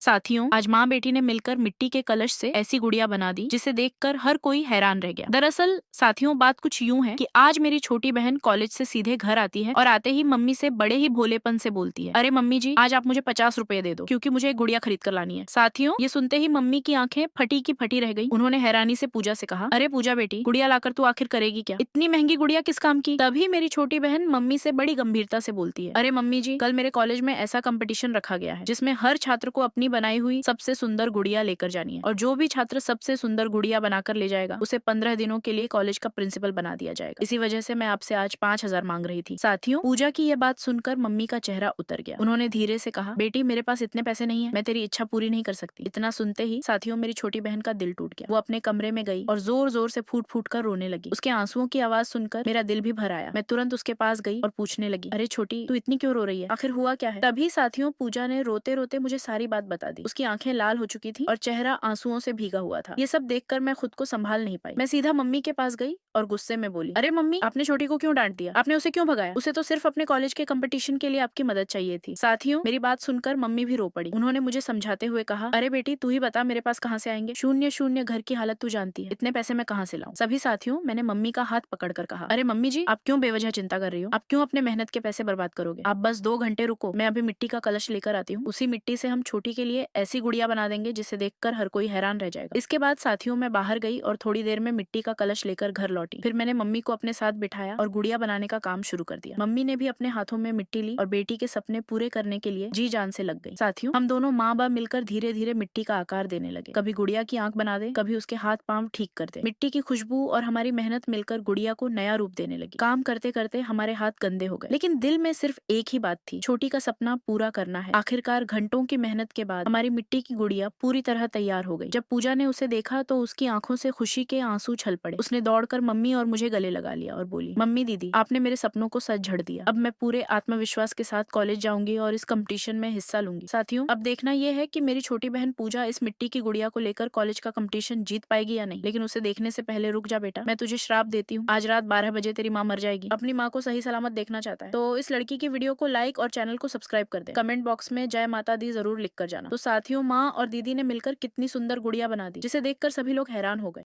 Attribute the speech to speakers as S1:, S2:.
S1: साथियों, आज माँ बेटी ने मिलकर मिट्टी के कलश से ऐसी गुड़िया बना दी जिसे देखकर हर कोई हैरान रह गया। दरअसल साथियों, बात कुछ यूं है कि आज मेरी छोटी बहन कॉलेज से सीधे घर आती है और आते ही मम्मी से बड़े ही भोलेपन से बोलती है, अरे मम्मी जी, आज आप मुझे 50 रुपए दे दो क्योंकि मुझे एक गुड़िया खरीद कर लानी है। साथियों, ये सुनते ही मम्मी की आंखें फटी की फटी रह गई। उन्होंने हैरानी से पूजा से कहा, अरे पूजा बेटी, गुड़िया लाकर तू आखिर करेगी क्या? इतनी महंगी गुड़िया किस काम की? तभी मेरी छोटी बहन मम्मी से बड़ी गंभीरता से बोलती है, अरे मम्मी जी, कल मेरे कॉलेज में ऐसा कंपटीशन रखा गया है जिसमें हर छात्र को अपनी बनाई हुई सबसे सुंदर गुड़िया लेकर जानी है और जो भी छात्र सबसे सुंदर गुड़िया बनाकर ले जाएगा उसे 15 दिनों के लिए कॉलेज का प्रिंसिपल बना दिया जाएगा। इसी वजह से मैं आपसे आज 5,000 मांग रही थी। साथियों, पूजा की यह बात सुनकर मम्मी का चेहरा उतर गया। उन्होंने धीरे से कहा, बेटी, मेरे पास इतने पैसे नहीं है, मैं तेरी इच्छा पूरी नहीं कर सकती। इतना सुनते ही साथियों, मेरी छोटी बहन का दिल टूट गया। वो अपने कमरे में गई और जोर जोर से फूट फूट कर रोने लगी। उसके आंसुओं की आवाज सुनकर मेरा दिल भी भर आया। मैं तुरंत उसके पास गई और पूछने लगी, अरे छोटी, तू इतनी क्यों रो रही है? आखिर हुआ क्या है? तभी साथियों, पूजा ने रोते रोते मुझे सारी बात बता दी। उसकी आंखें लाल हो चुकी थी और चेहरा आंसुओं से भीगा हुआ था। ये सब देखकर मैं खुद को संभाल नहीं पाई। मैं सीधा मम्मी के पास गई और गुस्से में बोली, अरे मम्मी, आपने छोटी को क्यों डांट दिया? आपने उसे क्यों भगाया? उसे तो सिर्फ अपने कॉलेज के कंपटीशन के लिए आपकी मदद चाहिए थी। साथियों, मेरी बात सुनकर मम्मी भी रो पड़ी। उन्होंने मुझे समझाते हुए कहा, अरे बेटी, तू ही बता मेरे पास कहाँ से आएंगे? शून्य शून्य घर की हालत तू जानती है, इतने पैसे मैं कहाँ से लाऊं? सभी साथियों, मैंने मम्मी का हाथ पकड़कर कहा, अरे मम्मी जी, आप क्यों बेवजह चिंता कर रही हो? आप क्यों अपने मेहनत के पैसे बर्बाद करोगे? आप बस 2 घंटे रुको, मैं अभी मिट्टी का कलश लेकर आती हूँ। उसी मिट्टी से हम छोटी के लिए ऐसी गुड़िया बना देंगे जिसे देखकर हर कोई हैरान रह जाएगा। इसके बाद साथियों, मैं बाहर गई और थोड़ी देर में मिट्टी का कलश लेकर घर लौटी। फिर मैंने मम्मी को अपने साथ बिठाया और गुड़िया बनाने का काम शुरू कर दिया। मम्मी ने भी अपने हाथों में मिट्टी ली और बेटी के सपने पूरे करने के लिए जी जान से लग गई। साथियों, हम दोनों माँ बाप मिलकर धीरे धीरे मिट्टी का आकार देने लगे। कभी गुड़िया की आंख बना दे, कभी उसके हाथ पांव ठीक कर दे। मिट्टी की खुशबू और हमारी मेहनत मिलकर गुड़िया को नया रूप देने लगी। काम करते करते हमारे हाथ गंदे हो गए, लेकिन दिल में सिर्फ एक ही बात थी, छोटी का सपना पूरा करना है। आखिरकार घंटों की मेहनत के बाद हमारी मिट्टी की गुड़िया पूरी तरह तैयार हो गई। जब पूजा ने उसे देखा तो उसकी आंखों से खुशी के आंसू छल पड़े। उसने दौड़कर मम्मी और मुझे गले लगा लिया और बोली, मम्मी दीदी, आपने मेरे सपनों को सच झड़ दिया। अब मैं पूरे आत्मविश्वास के साथ कॉलेज जाऊंगी और इस कंपटीशन में हिस्सा लूंगी। साथियों, अब देखना यह है कि मेरी छोटी बहन पूजा इस मिट्टी की गुड़िया को लेकर कॉलेज का कंपटीशन जीत पाएगी या नहीं। लेकिन उसे देखने से पहले रुक जा बेटा, मैं तुझे श्राप देती हूँ, आज रात 12 बजे तेरी माँ मर जाएगी। अपनी माँ को सही सलामत देखना चाहता है तो इस लड़की की वीडियो को लाइक और चैनल को सब्सक्राइब कर दे। कमेंट बॉक्स में जय माता दी जरूर लिख कर जाना। तो साथियों, माँ और दीदी ने मिलकर कितनी सुंदर गुड़िया बना दी जिसे देखकर सभी लोग हैरान हो गए।